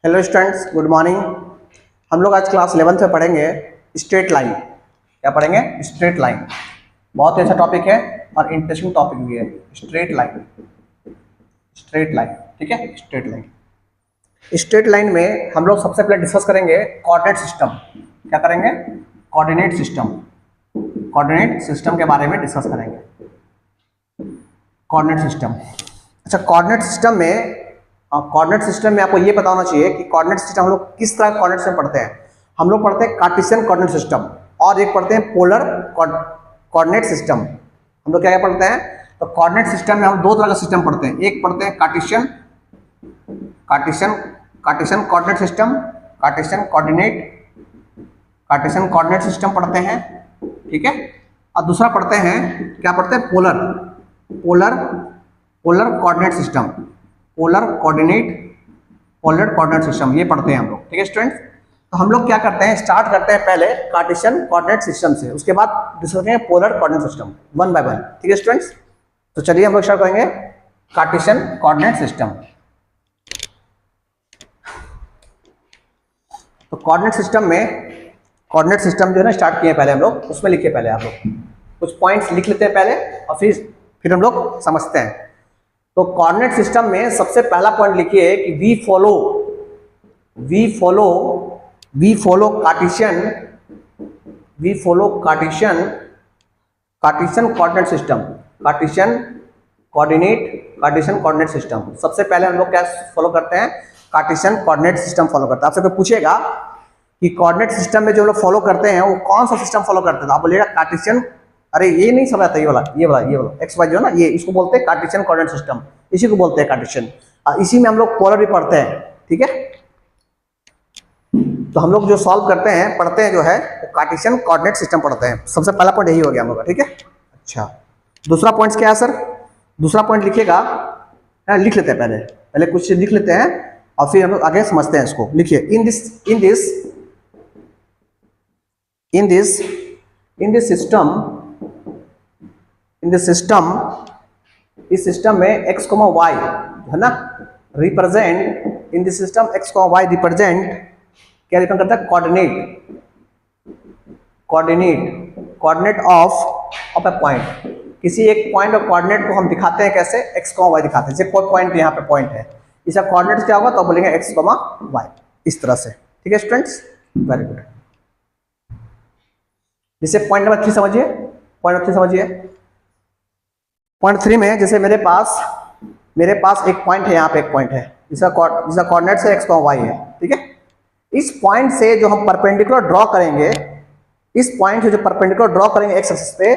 Hello students, good morning. हम लोग आज क्लास 11th में पढ़ेंगे स्ट्रेट लाइन। क्या पढ़ेंगे? Straight line. बहुत ही अच्छा टॉपिक है और इंटरेस्टिंग टॉपिक भी है। स्ट्रेट लाइन, स्ट्रेट लाइन, ठीक है। स्ट्रेट लाइन, स्ट्रेट लाइन में हम लोग सबसे पहले डिस्कस करेंगे कोऑर्डिनेट सिस्टम। क्या करेंगे? Coordinate system. कोऑर्डिनेट सिस्टम के बारे में डिस्कस करेंगे। Coordinate system. अच्छा, कोऑर्डिनेट सिस्टम में आपको ये पता होना चाहिए कि कोऑर्डिनेट सिस्टम हम लोग किस तरह कोऑर्डिनेट सिस्टम पढ़ते हैं। हम लोग पढ़ते हैं कार्टेशियन कोऑर्डिनेट सिस्टम और एक पढ़ते हैं पोलर कोऑर्डिनेट सिस्टम। हम लोग क्या क्या पढ़ते हैं? तो कोऑर्डिनेट सिस्टम में हम दो तरह का सिस्टम पढ़ते हैं। एक पढ़ते हैं Cartesian Cartesian coordinate system, Cartesian coordinate system पढ़ते हैं, ठीक है। और दूसरा पढ़ते हैं, क्या पढ़ते हैं? Polar coordinate system, polar coordinate system, ये पढ़ते हैं हम लोग, ठीक है स्टूडेंट्स। तो हम लोग क्या करते हैं, स्टार्ट करते हैं पहले कार्टेशियन कोऑर्डिनेट सिस्टम से, उसके बाद डिस्कस करेंगे polar coordinate system one by one, ठीक है स्टूडेंट्स। तो चलिए हम लोग स्टार्ट करेंगे कार्टेशियन कोऑर्डिनेट सिस्टम। तो कोऑर्डिनेट सिस्टम जो है ना स्टार्ट किए पहले हम लोग, उसमें लिखिए पहले आप लोग कुछ पॉइंट्स लिख लेते हैं पहले और फिर हम लोग समझते हैं। तो कोऑर्डिनेट सिस्टम में सबसे पहला पॉइंट लिखिए कि we follow Cartesian coordinate system. सबसे पहले हम लोग क्या फॉलो करते हैं? कार्टेशियन कोऑर्डिनेट सिस्टम फॉलो करते हैं। आपसे कोई पूछेगा कि कोऑर्डिनेट सिस्टम में जो लोग फॉलो करते हैं वो कौन सा सिस्टम फॉलो करते हैं, तो आप बोलिएगा कार्टेशियन। अरे ये नहीं समझ आता, ये वाला एक्स वाई जो है ना, ये इसको बोलते हैं कार्टेशियन कोऑर्डिनेट सिस्टम, इसी को बोलते हैं कार्टेशियन। इसी में हम लोग पोलर भी पढ़ते हैं, ठीक है। तो हम लोग जो सॉल्व पढ़ते हैं जो है वो कार्टेशियन कोऑर्डिनेट सिस्टम पढ़ते हैं। सबसे पहला पॉइंट यही हो गया हम लोग का, ठीक है। अच्छा, दूसरा पॉइंट क्या है सर? दूसरा पॉइंट लिखिएगा, लिख लेते हैं पहले कुछ लिख लेते हैं और फिर हम लोग आगे समझते हैं इसको। लिखिए इन दिस इस सिस्टम में x, y है ना, represent in this system x, y represent क्या रिप्रेजेंट करता है? Coordinate of A point. किसी एक पॉइंट और कोऑर्डिनेट को हम दिखाते हैं कैसे? x, y दिखाते हैं। जैसे कोई पॉइंट यहाँ पे पॉइंट है, इसका कोऑर्डिनेट क्या होगा? तो बोलेंगे x, y, इस तरह से, ठीक है स्टूडेंट्स। Very good. जैसे पॉइंट नंबर 3 समझिए। पॉइंट 3 में जैसे मेरे पास एक पॉइंट है, यहाँ पे एक पॉइंट है जिसका कोऑर्डिनेट से x, y है, ठीक है। इस पॉइंट से जो हम परपेंडिकुलर ड्रॉ करेंगे, x एक्सिस पे,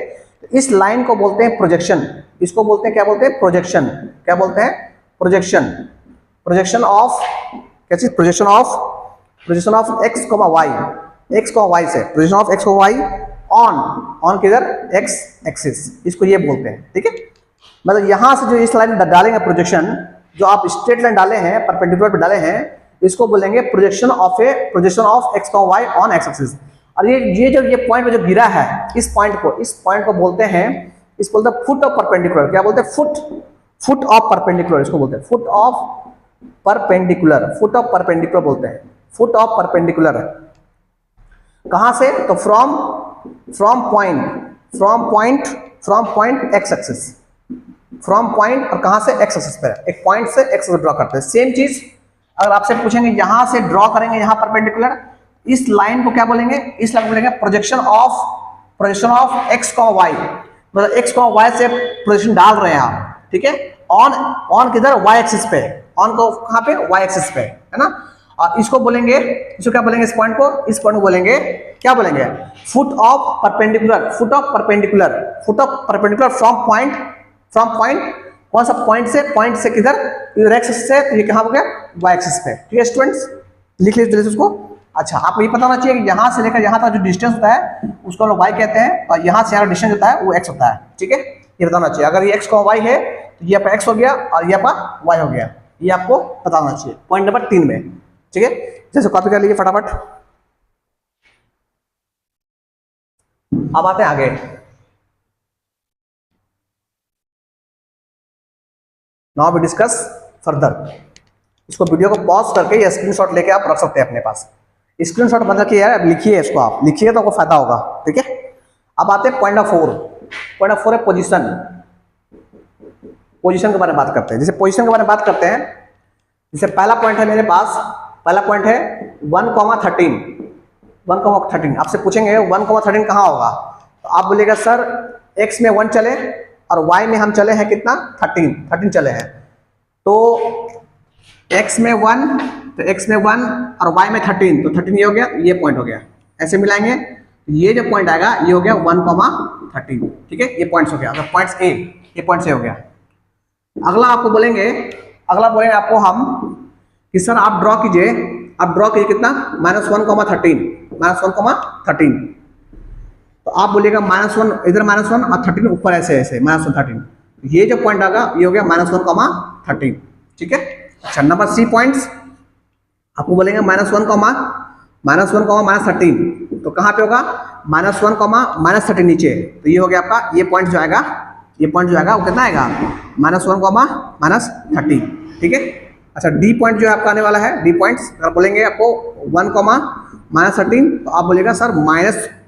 इस लाइन को बोलते हैं प्रोजेक्शन। इसको बोलते हैं, क्या बोलते हैं? प्रोजेक्शन। क्या बोलते हैं? प्रोजेक्शन ऑफ क्या चीज? Projection of x, y, y से projection of x, y on किधर? x एक्सिस, इसको ये बोलते हैं, ठीक है। मतलब यहां से जो इस लाइन डालेंगे प्रोजेक्शन, जो आप स्ट्रेट लाइन डाले हैं, परपेंडिकुलर पे डाले हैं, इसको बोलेंगे projection of x, y on x axis. और ये पॉइंट जो गिरा है, इस पॉइंट को बोलते हैं फुट ऑफ परपेंडिकुलर। क्या बोलते हैं? फुट ऑफ परपेंडिकुलर, इसको बोलते हैं फुट ऑफ परपेंडिकुलर बोलते हैं, फुट ऑफ परपेंडिकुलर। कहां से? तो from point x axis, from point, और कहां से? x एक्सिस पे, एक पॉइंट से x ड्रॉ करते हैं। सेम चीज अगर आपसे पूछेंगे, यहां से ड्रॉ करेंगे, यहां परपेंडिकुलर, इस लाइन को क्या बोलेंगे? इस लाइन को बोलेंगे प्रोजेक्शन ऑफ x, y। मतलब x, y से प्रोजेक्शन डाल रहे हैं आप, ठीक है। ऑन किधर? y एक्सिस पे। ऑन को कहां पे? y एक्सिस पे, है ना। और इसको क्या बोलेंगे? इस पॉइंट को बोलेंगे, क्या बोलेंगे? Foot of perpendicular from point, कौन सा पॉइंट से? पॉइंट से किधर? x एक्सिस से, तो ये कहां हो गया? y एक्सिस पे, ठीक है स्टूडेंट्स। लिख लीजिए उसको। अच्छा, आपको ये पता होना चाहिए कि यहां से लेकर यहां तक जो डिस्टेंस होता है उसको हम लोग y कहते हैं, और यहां से यहाँ डिस्टेंस होता है वो x होता है, ठीक है। ये बताना चाहिए। अगर ये x, y है तो ये आपका x हो गया और ये आपका y हो गया, ये आपको पता होना चाहिए पॉइंट नंबर 3 में, ठीक है। जैसे कॉपी कर लीजिए फटाफट। अब आते हैं आगे। Now we discuss further. इसको वीडियो को पॉज करके या स्क्रीनशॉट लेके आप रख सकते हैं अपने पास। स्क्रीनशॉट बन रखिए यार, अब लिखिए इसको, आप लिखिए तो आपको फायदा होगा, ठीक है। अब आते हैं पॉइंट नंबर 4। पॉइंट नंबर 4 है पोजीशन। पोजीशन के बारे में बात करते हैं। जैसे पोजीशन के बारे में बात करते हैं, जैसे पहला पॉइंट है मेरे पास, पहला पॉइंट है 1,13। 1,13 आपसे पूछेंगे 1,13 कहाँ होगा, तो आप बोलेगा सर x में 1 चले और y में हम चले हैं कितना 13 चले हैं, तो x में 1 तो x में 1 और y में 13, तो 13 ये हो गया, ये पॉइंट हो गया। ऐसे मिलाएंगे ये जो पॉइंट आएगा ये हो गया 1,13, ठीक है, ये पॉइंट्स हो गया। अगर पॉइंट्स ए, ये पॉइंट ए हो गया। अगला आपको बोलेंगे, अगला बोलेंगे आपको हम कि सर आप ड्रॉ कीजिए, आप ड्रॉ कीजिए कितना -1,13, -1,13। तो आप बोलिएगा -1 इधर -1 और 13 ऊपर ऐसे ऐसे -1,13, ये जो पॉइंट आएगा ये हो गया -1,13, ठीक है। अच्छा नंबर सी पॉइंट्स आपको बोलेंगे -1, -13, तो कहाँ पे होगा -1, -13 नीचे, तो ये हो गया आपका ये पॉइंट जो आएगा, ये पॉइंट जो आएगा वो कितना आएगा -1, -30, ठीक है। अच्छा डी पॉइंट जो आपका आने वाला है, डी पॉइंट्स अगर बोलेंगे आपको 1, -13, तो आप बोलेगा सर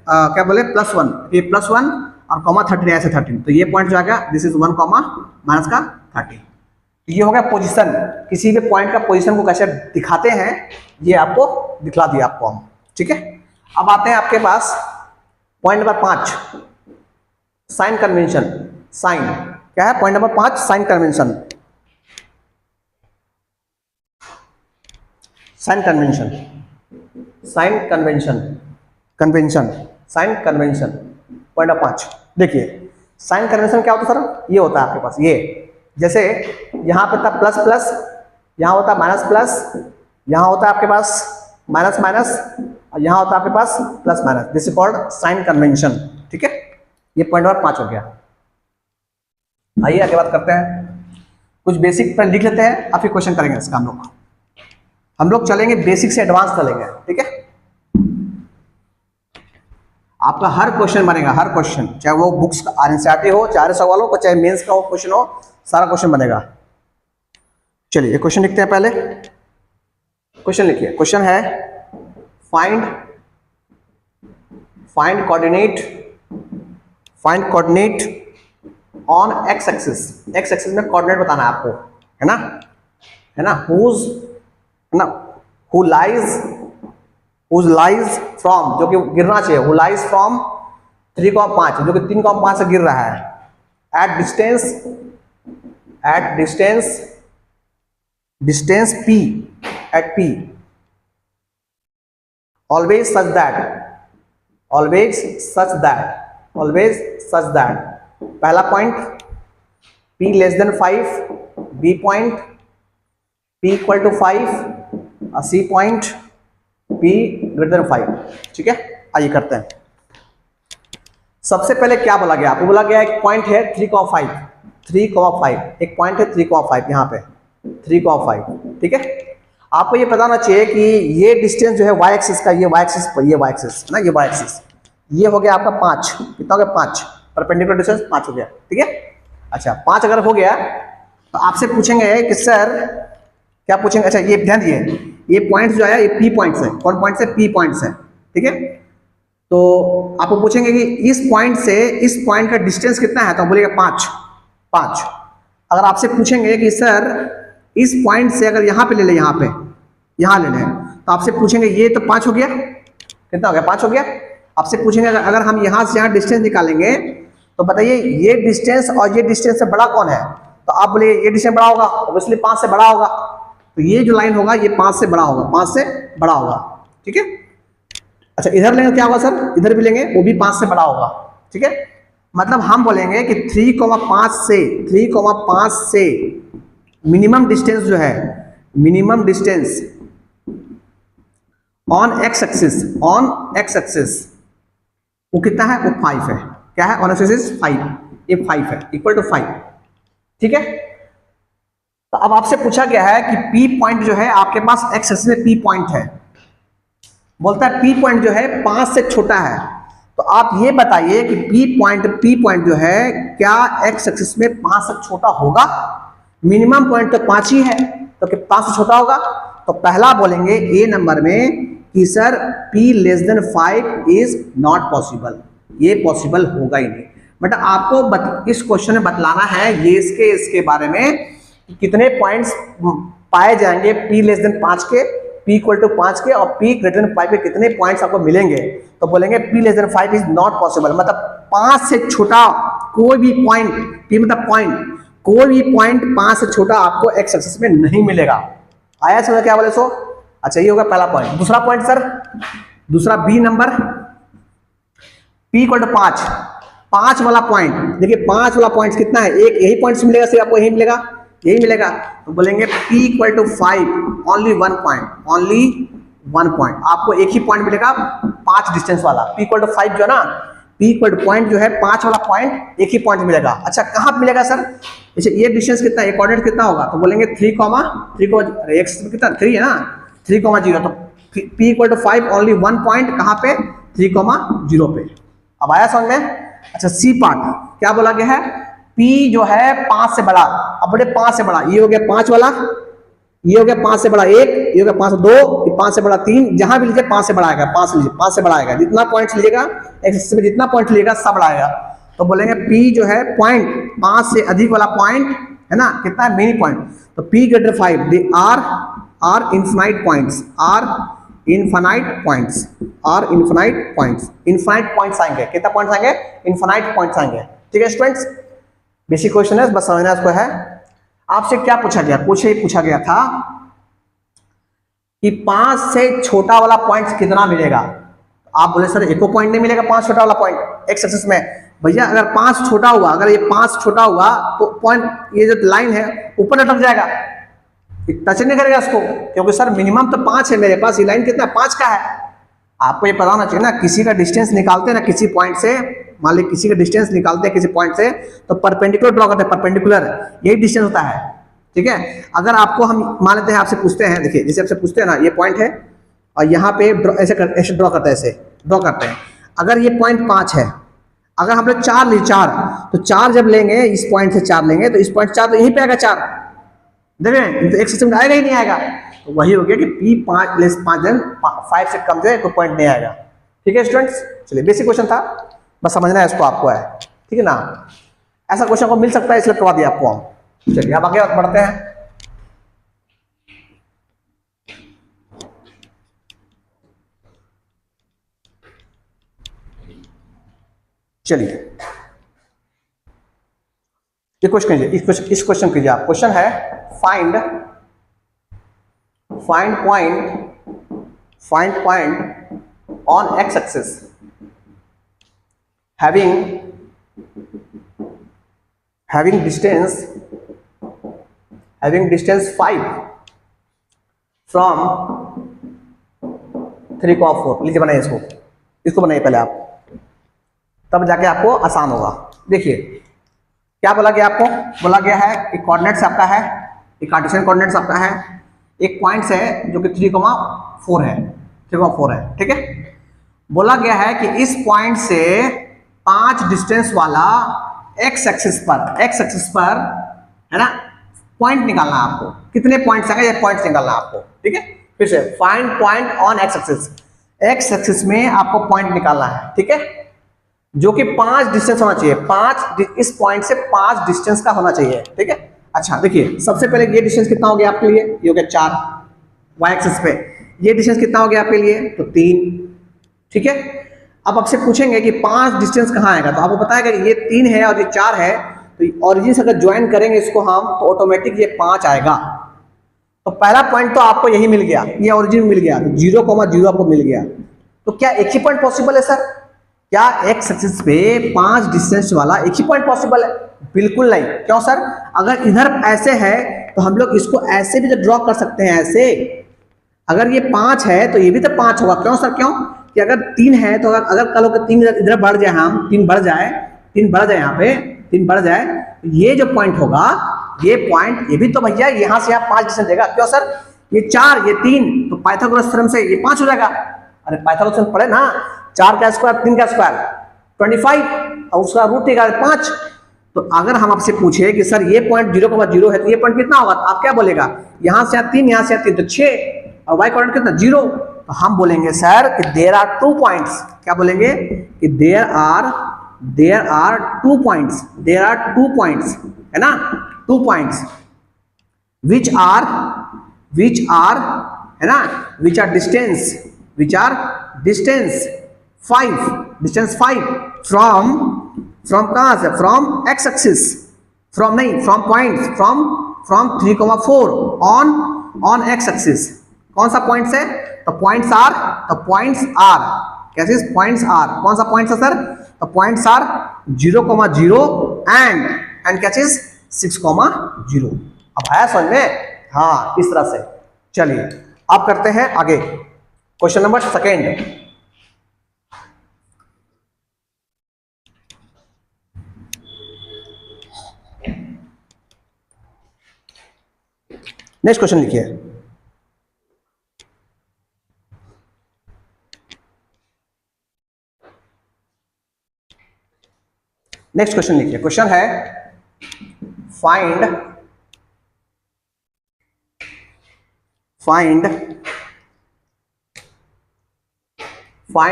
क्या बोले +1, ये +1 और -13 ऐसे 13, तो ये पॉइंट जो आएगा दिस इज 1, -30। ये हो गया पोजीशन। किसी भी पॉइंट का पोजीशन को कैसे दिखाते हैं ये आपको दिखला दिया आपको हम, ठीक है। अब आते हैं आपके पास point number 5, sign convention. Sign क्या है, point number 5 sign convention. Sign convention, sign convention, convention, sign convention, point number 5। देखिए साइन कन्वेंशन क्या होता है सर, ये होता है आपके पास, ये जैसे यहाँ पे था प्लस प्लस, यहाँ होता है माइनस प्लस, यहाँ होता है आपके पास माइनस माइनस, और यहाँ होता है आपके पास plus minus, this is called sign convention, ठीक है। ये पॉइंट नंबर 5 हो गया। आइए आगे बात करते हैं, कुछ बेसिक पर लिख लेते हैं, आप फिर क्वेश्चन करेंगे इसका। हम लोग चलेंगे बेसिक से एडवांस चलेंगे, ठीक है। आपका हर क्वेश्चन बनेगा, हर क्वेश्चन, चाहे वो बुक्स का एनसीईआरटी हो, चाहे सवाल हो, चाहे मेंस का हो क्वेश्चन हो, सारा क्वेश्चन बनेगा। चलिए एक क्वेश्चन लिखते हैं पहले। क्वेश्चन लिखिए, क्वेश्चन है find coordinate on x axis. X axis में कोऑर्डिनेट बताना है आपको, है ना, हु लाइज फ्रॉम, जो कि गिरना चाहिए, हु लाइज फ्रॉम 3,5, जो कि 3,5 से गिर रहा है, at distance P, at P, always such that पहला point P less than 5, B point P equal to 5 और C point P greater than 5, ठीक है। आइए करते हैं। सबसे पहले क्या बोला गया, आपको बोला गया एक पॉइंट है 3,5, एक पॉइंट है 3,5, यहाँ पे 3,5, ठीक है। आपको ये पता होना चाहिए कि ये डिस्टेंस जो है y एक्सिस का, ये y एक्सिस ना, ये y एक्सिस, ये हो गया आपका 5, कितना हो गया 5, परपेंडिकुलर डिस्टेंस 5 हो गया, ठीक है। अच्छा 5 अगर हो गया तो आपसे पूछेंगे कि सर क्या पूछेंगे, अच्छा ये ध्यान दिए, ये पॉइंट्स जो है ये P पॉइंट्स है, कौन पॉइंट्स है, P पॉइंट्स है, ठीक है। तो आपको पूछेंगे कि इस पॉइंट से इस पॉइंट का डिस्टेंस कितना है, तो बोलिएगा 5। अगर आपसे पूछेंगे कि सर इस पॉइंट से अगर यहाँ पे ले लें, यहाँ ले लें, तो आपसे पूछेंगे ये तो 5 हो गया, कितना हो गया 5 हो गया। आपसे पूछेंगे अगर हम यहाँ से यहाँ डिस्टेंस निकालेंगे तो बताइए ये डिस्टेंस और ये डिस्टेंस से बड़ा कौन है, तो आप बोलिए ये डिस्टेंस बड़ा होगा, ऑब्वियसली 5 से बड़ा होगा, तो ये जो लाइन होगा ये 5 से बड़ा होगा, ठीक है। अच्छा इधर लेंगे क्या होगा सर, इधर भी लेंगे वो भी 5 से बड़ा होगा, ठीक है। मतलब हम बोलेंगे कि 3,5 से मिनिमम डिस्टेंस जो है, minimum distance on x axis वो कितना है, वो 5 है। क्या है, ऑन एक्सिस 5, ये 5 है, इक्वल टू 5, ठीक है। तो अब आपसे पूछा गया है कि P पॉइंट जो है आपके पास एक्स एक्सिस में P पॉइंट है, बोलता है P पॉइंट जो है 5 से छोटा है, तो आप ये बताइए कि P पॉइंट जो है क्या एक्स एक्सिस में 5 से छोटा होगा। मिनिमम पॉइंट तो 5 ही है, तो 5 से छोटा होगा। तो पहला बोलेंगे ए नंबर में कि sir p less than 5 is not possible, ये पॉसिबल होगा ही नहीं। बट आपको इस क्वेश्चन में बतलाना है ये इसके बारे में कितने पॉइंट्स पाए जाएंगे p लेस देन 5 के, p इक्वल टू 5 के और p ग्रेटर देन 5 के कितने पॉइंट्स आपको मिलेंगे। तो बोलेंगे p less than 5 is not possible, मतलब 5 से छोटा कोई भी पॉइंट, p मतलब पॉइंट, कोई भी पॉइंट 5 से छोटा आपको एक्स एक्सिस में नहीं मिलेगा। आया समझ क्या बोले सो? अच्छा ये होगा पहला पॉइंट। दूसरा पॉइंट सर, दूसरा B number, p equal to 5, 5 वाला पॉइंट, देखिए 5 वाला पॉइंट कितना है, एक यही पॉइंट मिलेगा, सिर्फ आपको यही मिलेगा, यही मिलेगा। तो बोलेंगे p equal to 5 only 1 point, only 1 point, आपको एक ही पॉइंट मिलेगा 5 डिस्टेंस वाला। p इक्वल टू 5 जो है ना, p इक्वल टू पॉइंट जो है 5 वाला पॉइंट एक ही पॉइंट मिलेगा। अच्छा कहाँ पे मिलेगा सर? अच्छा ये डिस्टेंस कितना है, कोऑर्डिनेट कितना होगा? तो बोलेंगे 3, x कितना 3 है ना, 3,0। तो p equal to 5 only 1 point कहाँ पे, 3,0 पे। अब आया समझ में? अच्छा सी पार्ट क्या बोला गया है, p जो है 5 से बड़ा, अब बड़े 5 से बड़ा, ये हो गया 5 वाला, ये हो गया 5 से बड़ा 1, ये हो गया 5 से 2, ये 5 से बड़ा 3, जहां भी लीजिए 5 से बड़ा आएगा, 5 लीजिए 5 से बड़ा आएगा, जितना पॉइंट लीजिएगा एक्सिस में जितना पॉइंट लीजिएगा सब बड़ा आएगा। तो बोलेंगे p जो है पॉइंट 5 से अधिक वाला पॉइंट है ना, कितना है मिनी पॉइंट, तो p greater 5 they are infinite points, are infinite points, are infinite points, infinite points आएंगे, कितना पॉइंट्स आएंगे, इनफाइनाइट पॉइंट्स आएंगे। ठीक है स्टूडेंट्स, बेसिक क्वेश्चन है, बस समझना इसको है। आपसे क्या पूछा गया, कुछ ही पूछा गया था कि 5 से छोटा वाला पॉइंट कितना मिलेगा। आप बोले सर एको पॉइंट नहीं मिलेगा 5 छोटा वाला पॉइंट एक्स एक्सिस में। भैया अगर 5 छोटा हुआ, अगर ये 5 छोटा हुआ तो पॉइंट ये जो लाइन है ऊपर लटक जाएगा, टच नहीं करेगा इसको, क्योंकि सर मिनिमम तो 5 है मेरे पास, ये लाइन कितना 5 का है। आपको ये पता होना चाहिए ना, किसी का डिस्टेंस निकालते हैं ना किसी पॉइंट से, मान ली किसी का डिस्टेंस निकालते हैं किसी पॉइंट से, तो परपेंडिकुलर ड्रॉ करते हैं, परपेंडिकुलर यही डिस्टेंस होता है। ठीक है, अगर आपको हम मान लेते हैं, आपसे पूछते हैं, देखिए जैसे आपसे पूछते हैं ना, ये पॉइंट है और यहाँ पे ऐसे ड्रॉ करते हैं, ऐसे ड्रॉ करते हैं। अगर ये पॉइंट 5 है, अगर हम लोग 4 ले, 4 तो 4 जब लेंगे, इस पॉइंट से 4 लेंगे तो इस पॉइंट 4 तो यहीं पे आएगा 4, देखें तो एक सिस्टम आएगा ही नहीं आएगा। तो वही हो गया कि p 5 लेस 5 से कम जो है कोई पॉइंट नहीं आएगा। ठीक है स्टूडेंट्स, चलिए बेसिक क्वेश्चन था, बस समझना है इसको आपको है। ठीक है ना, ऐसा क्वेश्चन को मिल सकता है इसलिए करवा दिया आपको हम। चलिए अब आगे बढ़ते हैं। चलिए ये क्वेश्चन कीजिए, इस क्वेश्चन कीजिए आप। क्वेश्चन है find point on x axis having distance 5 from 3,4। लीजिए बनाइए इसको बनाइए पहले आप, तब जाके आपको आसान होगा। देखिए क्या बोला गया आपको, बोला गया है एक कोऑर्डिनेट्स आपका है, एक कार्टेशियन कोऑर्डिनेट्स आपका है, एक पॉइंट्स है जो कि 3,4 है, 3,4 है। ठीक है, बोला गया है कि इस पॉइंट से 5 डिस्टेंस वाला एक्स एक्सिस पर है ना पॉइंट निकालना है आपको। कितने पॉइंट्स आएंगे, ये पॉइंट्स निकालना है आपको। ठीक है, फिर से find point on x axis, x axis में आपको पॉइंट निकालना है। ठीक है, जो कि 5 डिस्टेंस होना चाहिए, 5 इस पॉइंट से 5 डिस्टेंस का होना चाहिए। ठीक है, अच्छा देखिए सबसे पहले ये डिस्टेंस कितना हो गया आपके लिए, ये हो गया 4 वाई एक्सिस पे। ये डिस्टेंस कितना हो गया आपके लिए, तो 3। ठीक है, अब आपसे पूछेंगे कि 5 डिस्टेंस कहाँ आएगा, तो आपको पता है कि ये 3 है और ये 4 है, तो ऑरिजिन से अगर ज्वाइन करेंगे इसको हम तो ऑटोमेटिक ये 5 आएगा। तो पहला पॉइंट तो आपको यही मिल गया, ये ऑरिजिन मिल गया, 0,0 आपको मिल गया। तो क्या एक ही पॉइंट पॉसिबल है सर? क्या एक्स एक्सिस पे 5 डिस्टेंस वाला एक ही पॉइंट पॉसिबल है? बिल्कुल नहीं। क्यों सर? अगर इधर ऐसे है तो हम लोग इसको ऐसे भी तो ड्रॉ कर सकते हैं, ऐसे। अगर ये 5 है तो ये भी तो 5 होगा। क्यों सर? क्यों कि अगर 3 है तो अगर कल को 3 इधर बढ़ जाए, हम 3 बढ़ जाए, यहाँ पे 3 बढ़ जाए, तो ये जो पॉइंट होगा, ये पॉइंट, ये भी तो भैया यहाँ से आप 5 डिस्टेंस देगा। क्यों सर? ये 4 ये 3, तो पाइथागोरस थ्योरम से ये 5 हो जाएगा। अरे पाइथागोरस थ्योरम पढ़े ना, 4 का स्क्वायर 3 का स्क्वायर 25 और उसका रूट 5। तो अगर हम आपसे पूछे कि सर ये पॉइंट 0,0 है तो ये पॉइंट कितना होगा, तो आप क्या बोलेगा? यहां से यहाँ 3, यहां से यहाँ 3, तो 6, और y कोऑर्डिनेट कितना 0। तो हम बोलेंगे सर कि देयर आर 2 पॉइंट्स, क्या बोलेंगे कि there are 2 points, there are 2 points, है ना, 2 पॉइंट्स which are है ना, which are distance 5 from कहां से, from x axis, from points from 3,4 on x axis। कौन सा पॉइंट्स है, तो पॉइंट्स आर कैसे, पॉइंट्स आर, कौन सा पॉइंट्स है सर, तो पॉइंट्स आर 0,0 एंड क्या चीज 6,0। अब आया समझ में, हाँ इस तरह से। चलिए अब करते हैं आगे, क्वेश्चन नंबर 2। नेक्स्ट क्वेश्चन लिखिए, नेक्स्ट क्वेश्चन लिखिए। क्वेश्चन है find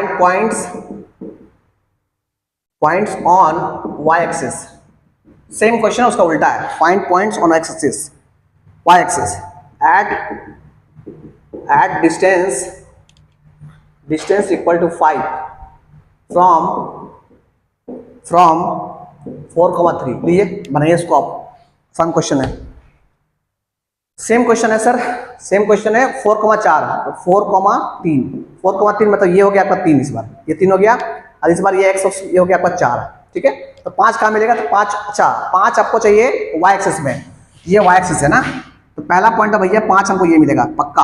points on y axis. Same question है, उसका उल्टा है, find points on y axis at distance equal to 5 from 4,3। लीजिए बनाइए इसको आप, आसान क्वेश्चन है, सेम क्वेश्चन है सर, सेम क्वेश्चन है 4,4, तो 4,3 मतलब ये हो गया आपका 3, इस बार ये 3 हो गया, और इस बार ये x, ये हो गया आपका 4, ठीक है। तो 5 कहाँ मिलेगा, तो 5, अच्छा 5 आपको चाहिए y एक्सिस में, ये y एक्सिस है ना, तो पहला पॉइंट है भैया 5 हमको ये मिलेगा पक्का,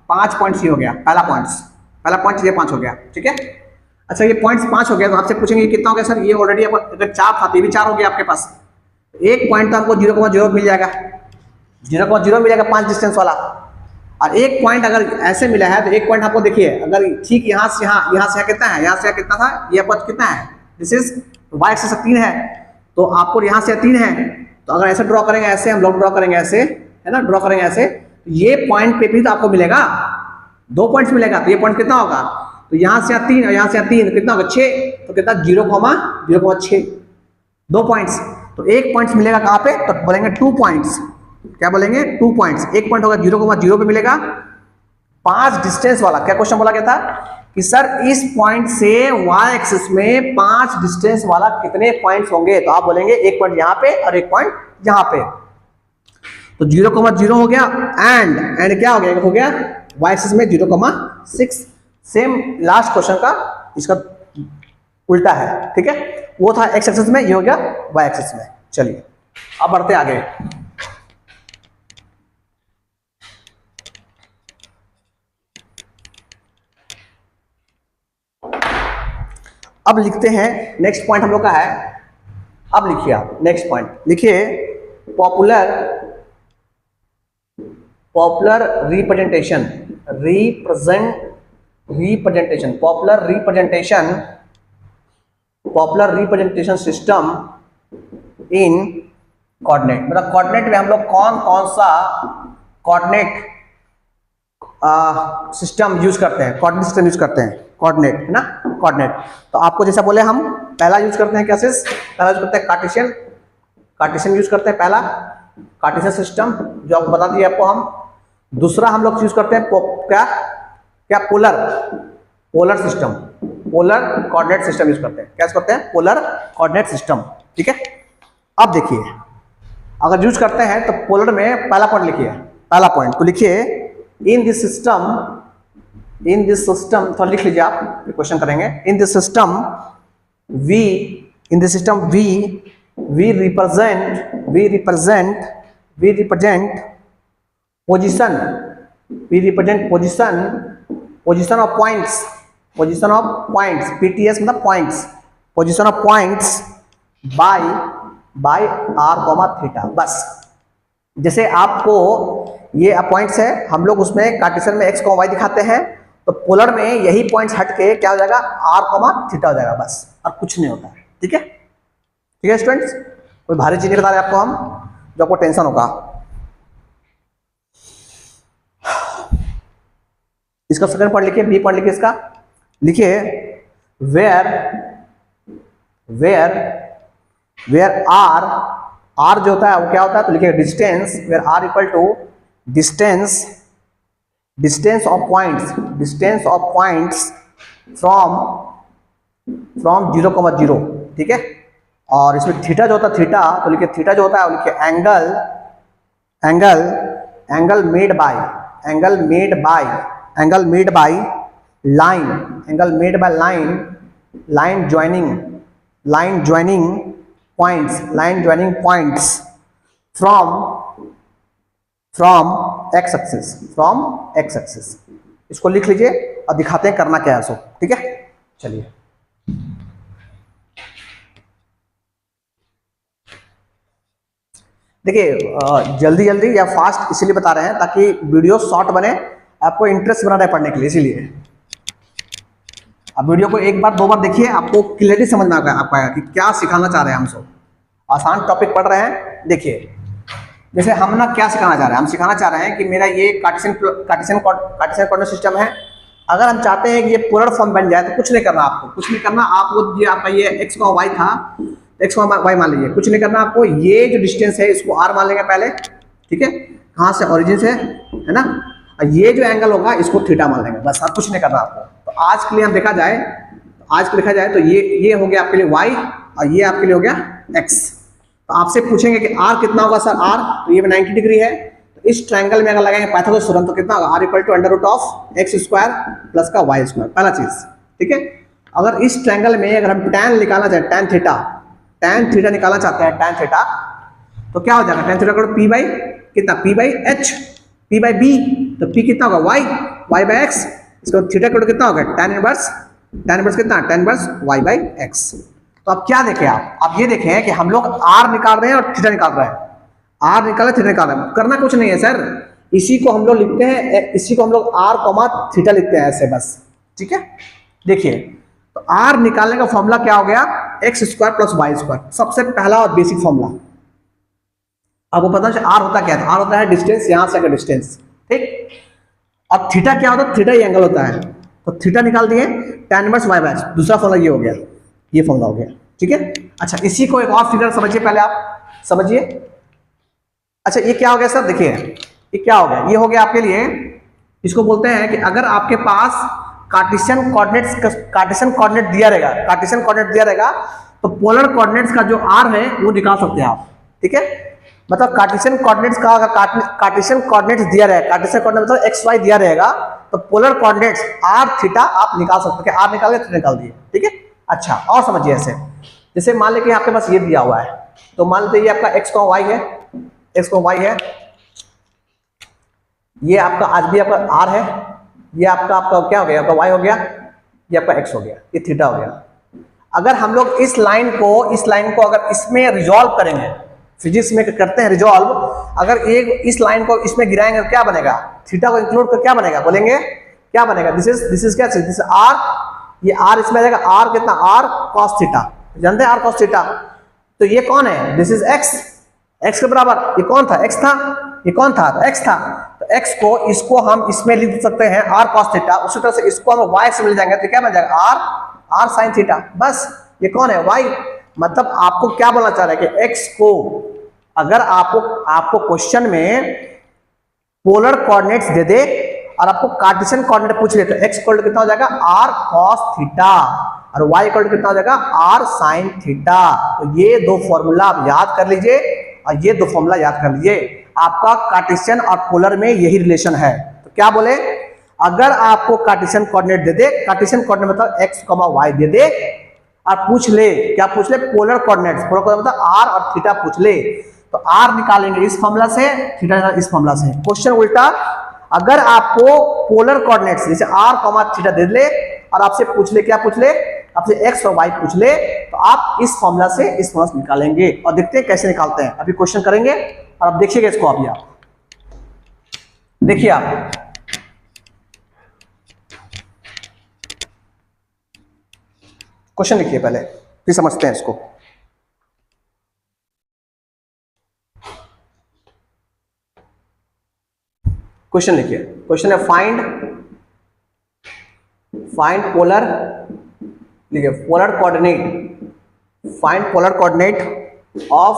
5 पॉइंट्स ये हो गया, पहला पॉइंट ये 5 हो गया, ठीक है। अच्छा ये पॉइंट्स 5 हो गया, तो आपसे पूछेंगे ये कितना हो गया सर, ये ऑलरेडी अगर 4 था तो ये भी 4 हो गया आपके पास, एक पॉइंट तो हमको 0,0 मिल जाएगा, 0,0 मिलेगा 5 डिस्टेंस वाला, और एक पॉइंट अगर ऐसे मिला है तो एक पॉइंट आपको देखिए, अगर ठीक यहाँ से यहाँ कितना है, यहाँ से यहाँ कितना था, ये आपको कितना है, दिस इज y एक्सिस 3 है, तो आपको यहाँ से 3 है, तो अगर ऐसे ड्रॉ करेंगे, ऐसे हम लोग ड्रॉ करेंगे, ऐसे है ना, ड्रॉ करेंगे ऐसे, ये पॉइंट पे भी तो आपको मिलेगा 2 पॉइंट्स मिलेगा, तो ये पॉइंट कितना होगा, तो यहाँ से 3 और यहाँ से 3 कितना होगा 6, तो कितना 0,6, 2 पॉइंट्स, तो एक पॉइंट्स मिलेगा कहाँ पे, तो बोलेंगे 2 पॉइंट्स, क्या बोलेंगे 2 पॉइंट्स, एक पॉइंट होगा 0,0 पे मिलेगा, 5 डिस्टेंस वाला, क्या क्वेश्चन बोला गया था कि सर इस पॉइंट से y एक्सिस में 5 डिस्टेंस वाला कितने पॉइंट्स होंगे, तो आप बोलेंगे एक पॉइंट यहाँ पे और एक पॉइंट यहाँ पे, तो 0,0 हो गया, एंड क्या हो गया y एक्सिस में 0,6। सेम लास्ट क्वेश्चन का इसका उल्टा है, ठीक है, वो था x एक्सिस में, ये हो गया y एक्सिस में। चलिए अब बढ़ते आगे, अब लिखते हैं नेक्स्ट पॉइंट हम लोग का है, अब लिखिए आप नेक्स्ट पॉइंट लिखिए, popular representation system in coordinate, मतलब कोऑर्डिनेट में हम लोग कौन कौन सा कोऑर्डिनेट सिस्टम यूज करते हैं, कोऑर्डिनेट सिस्टम यूज करते हैं, कोऑर्डिनेट है ना, कोऑर्डिनेट। तो आपको जैसा बोले हम पहला यूज करते हैं, क्या चीज पहला यूज करते हैं, कार्टेशियन यूज करते हैं, पहला कार्टेशियन सिस्टम जो आपको बता दिया आपको हम। दूसरा हम लोग यूज करते हैं क्या polar system, polar coordinate system use करते हैं, क्या करते हैं, पोलर कोऑर्डिनेट सिस्टम, ठीक है। अब देखिए अगर यूज करते हैं तो पोलर में पहला पॉइंट लिखिए, पहला पॉइंट तो लिखिए इन दिस सिस्टम थोड़ा लिख लीजिए आप, क्वेश्चन करेंगे, in this system we represent position of points, PTS मतलब position of points by r, theta. बस जैसे आपको ये पॉइंट्स है, हम लोग उसमें कार्टेशियन में x, y दिखाते हैं, तो पोलर में यही पॉइंट्स हट के क्या हो जाएगा, r, थीटा हो जाएगा, बस और कुछ नहीं होता है, ठीक है। ठीक है स्टूडेंट्स, कोई भारी चीज नहीं बता रहे आपको हम जो आपको टेंशन होगा। इसका सेकंड पार्ट लिखिए, बी पार्ट लिखिए इसका, लिखिए where where where r, r जो होता है वो क्या होता है, तो लिखिए distance, where r equal to distance, distance of points, distance of points from from 0,0, ठीक है। और इसमें थीटा जो होता है, थीटा तो लिखिए, थीटा जो होता है वो लिखिए angle, angle angle made by, angle made by, angle made by line, angle made by line, line joining, line joining points, line joining points from from x axis, from x axis. इसको लिख लीजिए और दिखाते हैं करना क्या है सो, ठीक है। चलिए देखिए, जल्दी जल्दी या फास्ट इसलिए बता रहे हैं ताकि वीडियो शॉर्ट बने, आपको इंटरेस्ट बना रहे पढ़ने के लिए, इसीलिए अब वीडियो को एक बार दो बार देखिए, आपको क्लियरली समझ में आएगा कि क्या सिखाना चाह रहे हैं हम सब। आसान टॉपिक पढ़ रहे हैं। देखिए जैसे हम ना क्या सिखाना चाह रहे हैं, हम सिखाना चाह रहे हैं कि मेरा ये कार्टेशियन कोऑर्डिनेट सिस्टम है। अगर हम चाहते हैं कि ये पोलर फॉर्म बन जाए तो कुछ नहीं करना आपको, कुछ नहीं करना आपको, ये आपका ये एक्स का वाई था, एक्स वाई मान लीजिए, कुछ नहीं करना आपको, ये जो डिस्टेंस है इसको आर मान लेंगे पहले, ठीक है, कहाँ से, ओरिजिन से, है ना। और ये जो एंगल होगा इसको थीटा मान लेंगे, बस, अब कुछ नहीं करना आपको। तो आज के लिए हम देखा जाए, आज को लिखा जाए तो ये हो गया आपके लिए वाई और ये आपके लिए हो गया एक्स। तो आपसे पूछेंगे कि आर कितना होगा सर, आर तो ये 90 डिग्री है, तो इस ट्रायंगल में अगर लगाएंगे पाइथागोरस थ्योरम तो कितना होगा, r equal to under root of x square plus का वाई स्क्वायर, पहला चीज, ठीक है। अगर इस ट्रायंगल में अगर हम टैन निकालना चाहते हैं, टैन थीटा, टैन थीटा निकालना चाहते हैं, टैन थीटा, तो क्या हो जाएगा, टैन थीटा का पी बाई कितना, p by h, p by b, तो पी कितना होगा वाई, वाई बाई एक्स, इसको थीटा का कितना होगा, टैन इनवर्स, टैन इनवर्स कितना, tan inverse y by x. तो अब क्या देखें आप ये देखें कि हम लोग आर निकाल रहे हैं और थीटा निकाल रहे हैं, आर निकाल रहे, थीटा निकाल रहे हैं, करना कुछ नहीं है सर, इसी को हम लोग लिखते हैं, इसी को हम लोग आर कॉमा थीटा लिखते हैं ऐसे, बस, ठीक है। देखिए तो आर निकालने का फॉर्मूला क्या हो गया, x square plus y square, सबसे पहला और बेसिक फॉर्मूला। आपको पता है आर होता क्या है, आर होता है डिस्टेंस, यहां से का डिस्टेंस, ठीक। अब थीटा क्या होता है, थीटा ये एंगल होता है, तो थीटा निकाल दिए, tan inverse y by x, दूसरा फॉर्मूला ये हो गया, ये फॉर्मूला हो गया, ठीक है। अच्छा इसी को एक और फिगर समझिए, पहले आप समझिए। अच्छा ये क्या हो गया सर, देखिए ये क्या हो गया, ये हो गया आपके लिए, इसको बोलते हैं कि अगर आपके पास कार्टेशियन कोऑर्डिनेट दिया रहेगा, कार्टेशियन कोऑर्डिनेट दिया रहेगा, तो पोलर कोऑर्डिनेट्स का जो आर है वो निकाल सकते हैं आप, ठीक है। मतलब कार्टेशियन कोऑर्डिनेट्स का अगर कार्टेशियन कोऑर्डिनेट्स दिया रहेगा, कार्टेशियन कोऑर्डिनेट मतलब एक्स वाई दिया रहेगा, तो पोलर कोऑर्डिनेट्स आर थीटा आप निकाल सकते हैं, आर निकाल के थीटा निकाल दिए, ठीक है। अच्छा और समझिए ऐसे, जैसे मान लें कि आपके पास ये दिया हुआ है, तो मान लेते ये आपका एक्स का वाई है, एक्स का वाई है, ये आपका आज भी आपका आर है, ये आपका क्या हो गया, आपका वाई हो गया, ये आपका एक्स हो गया, ये थीटा हो गया। अगर हम लोग इस लाइन को अगर इसमें रिजॉल्व करेंगे, फिजिक्स में करते हैं रिजॉल्व, अगर एक इस लाइन को इसमें गिराएंगे तो क्या बनेगा, थीटा को इंक्लूड कर क्या बनेगा, बोलेंगे क्या बनेगा, दिस इज क्या, दिस आर, ये आर इसमें आ जाएगा, आर कितना, आर कॉस थीटा, जानते हैं आर कॉस थीटा। तो ये कौन है, दिस इज एक्स, एक्स के बराबर, ये कौन था, एक्स था, ये कौन था, तो एक्स था। तो एक्स को इसको हम इसमें लिख सकते हैं आर कॉस थीटा, उसी तरह से इसको हम वाई से मिल जाएंगे तो क्या बन जाएगा, आर साइन थीटा, बस। ये कौन है, वाई। मतलब आपको क्या बोलना चाह रहे हैं कि एक्स को अगर आपको क्वेश्चन में पोलर कोऑर्डिनेट्स दे दे और आपको कार्टेशियन कोऑर्डिनेट पूछ ले, तो एक्स इक्वल टू कितना हो जाएगा, आर कॉस थीटा, और वाई इक्वल टू कितना हो जाएगा, आर साइन थीटा। तो ये दो फॉर्मूला आप याद कर लीजिए और ये दो फॉर्मूला याद कर लीजिए, आपका कार्टेशियन और पोलर में यही रिलेशन है। तो क्या बोले, अगर आपको कार्टेशियन कोऑर्डिनेट दे दे, कार्टेशियन कोऑर्डिनेट मतलब एक्स कॉमा वाई दे दे, और पूछ ले, क्या पूछ ले, पोलर कोऑर्डिनेट्स, पोलर कोऑर्डिनेट मतलब आर और थीटा पूछ ले, तो आर निकालेंगे इस फॉर्मूला से, थीटा इस फॉर्मूला से। क्वेश्चन उल्टा, अगर आपको पोलर कोऑर्डिनेट्स जैसे आर कॉमा थीटा दे ले और आपसे पूछ ले, क्या पूछ ले, आपसे एक्स और वाई पूछ ले, तो आप इस फॉर्मूला से इस फॉर्मूला से निकालेंगे। और देखते हैं कैसे निकालते हैं, अभी क्वेश्चन करेंगे और आप देखिएगा इसको, अभी आप देखिए, आप क्वेश्चन लिखिए पहले, फिर समझते हैं इसको। क्वेश्चन लिखिए, क्वेश्चन है फाइंड फाइंड पोलर, लिखिए polar coordinate, find polar coordinate of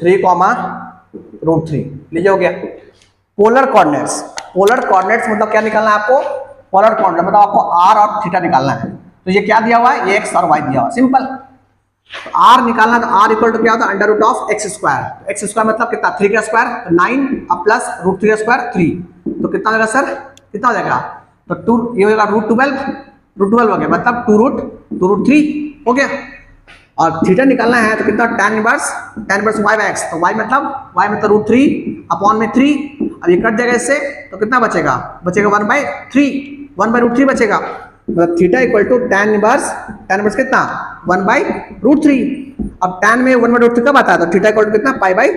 3,√3। लीजिए हो गया पोलर कोऑर्डिनेट्स। पोलर कोऑर्डिनेट्स मतलब क्या निकालना है आपको? पोलर कोऑर्डिनेट मतलब आपको आर और थीटा निकालना है। तो ये क्या दिया हुआ है? ये एक्स और वाई दिया हुआ, सिंपल। तो आर निकालना, तो आर इक्वल टू क्या होता है? Under root of x square. X square मतलब कितना? 3 का स्क्वायर, तो 9 अब प्लस √3 का स्क्वायर 3, तो कितना हो जाएगा सर? कितना हो जाएगा? तो 2, ये हो जाएगा √12, √12 हो गया, मतलब 2√3 हो गया। और थीटा निकालना है तो कितना? tan inverse y by x, तो y मतलब √3 अपॉन में 3। अब ये कट जाएगा इससे, तो कितना बचेगा? बचेगा 1/3, 1/√3 बचेगा। मतलब theta equal to tan inverse कितना? 1/√3। अब tan में 1/√3 कब आता है? तो थीटा इक्वल टू कितना? पाई बाय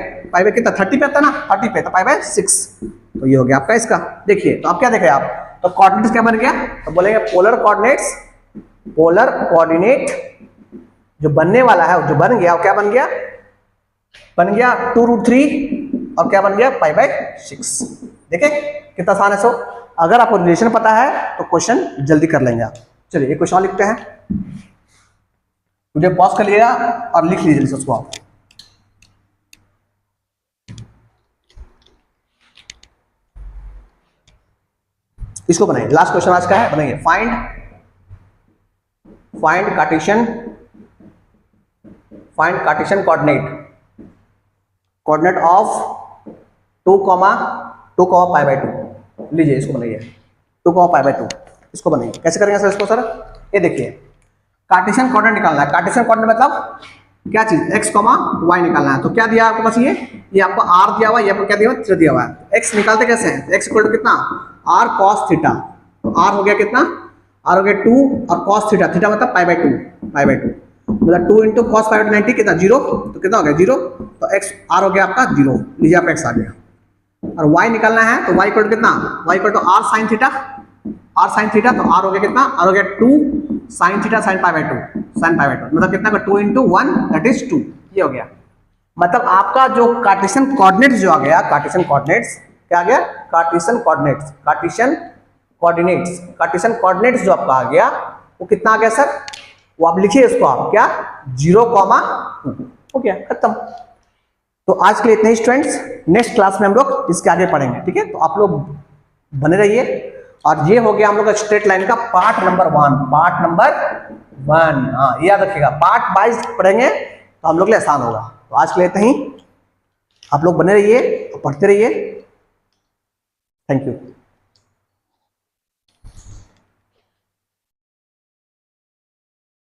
कितना? 30 पे आता ना, 30 पे, तो π/6। तो ये हो गया आपका इसका। देखिए तो आप क्या देख रहे हैं आप? तो कोऑर्डिनेट्स क्या बन गया? तो बोलेंगे पोलर कोऑर्डिनेट्स, पोलर कोऑर्डिनेट जो बनने वाला है, जो बन गया, वो क्या बन गया? बन गया 2√3 और क्या बन गया? π/6। देखें कितना आसान है। सो अगर आपको रिलेशन पता है तो क्वेश्चन जल्दी कर लेंगे आप। चलिए एक क्वेश्चन और लिखते हैं, वीडियो पॉज कर लीजिएगा और लिख लीजिए उसको आप। इसको बनाइए, लास्ट क्वेश्चन आज का है, बनाइए। Find Cartesian coordinate of 2,π/2। लीजिए इसको बनाइए, 2,π/2। इसको बनाइए, कैसे करेंगे सर इसको? सर ये देखिए कार्टेशियन कोऑर्डिनेट निकालना है। कार्टेशियन कोऑर्डिनेट मतलब क्या चीज? x, y निकालना है। तो क्या दिया आपको? बस ये आपको r दिया हुआ है, ये आपको क्या दिया हुआ है? थीटा दिया हुआ है। x निकालते कैसे हैं? x इक्वल टू कितना? r cos theta. तो r हो गया कितना? r हो गया 2 और cos थीटा, थीटा मतलब π/2, मतलब 2 × cos π/90 कितना? 0। तो कितना हो गया? 0। तो x r हो गया आपका 0। लीजिए आपका x आ गया। और y निकालना है तो y इक्वल टू कितना? y equal to r sin theta, तो r हो गया कितना? r हो गया 2 sin थीटा sin π/2, मतलब कितना? 2 × 1 दैट इज 2। ये हो गया। मतलब आपका जो कार्टेशियन कोऑर्डिनेट्स जो आ गया, कार्टेशियन कोऑर्डिनेट्स क्या आ गया? कार्टेशियन कोऑर्डिनेट्स जो आपका आ गया वो कितना आ गया सर? वो आप लिखिए इसको आप क्या? 0,2 हो गया, खत्म। तो आज के लिए इतने ही स्टूडेंट्स, नेक्स्ट क्लास में हम लोग इसके आगे पढ़ेंगे, ठीक है? तो आप लोग बने रहिए। और ये हो गया हम लोग का स्ट्रेट लाइन का पार्ट नंबर 1। हाँ याद रखिएगा, पार्ट वाइज पढ़ेंगे तो हम लोग के लिए आसान होगा। तो आज के लिए इतना ही, आप लोग बने रहिए, पढ़ते रहिए। Thank you.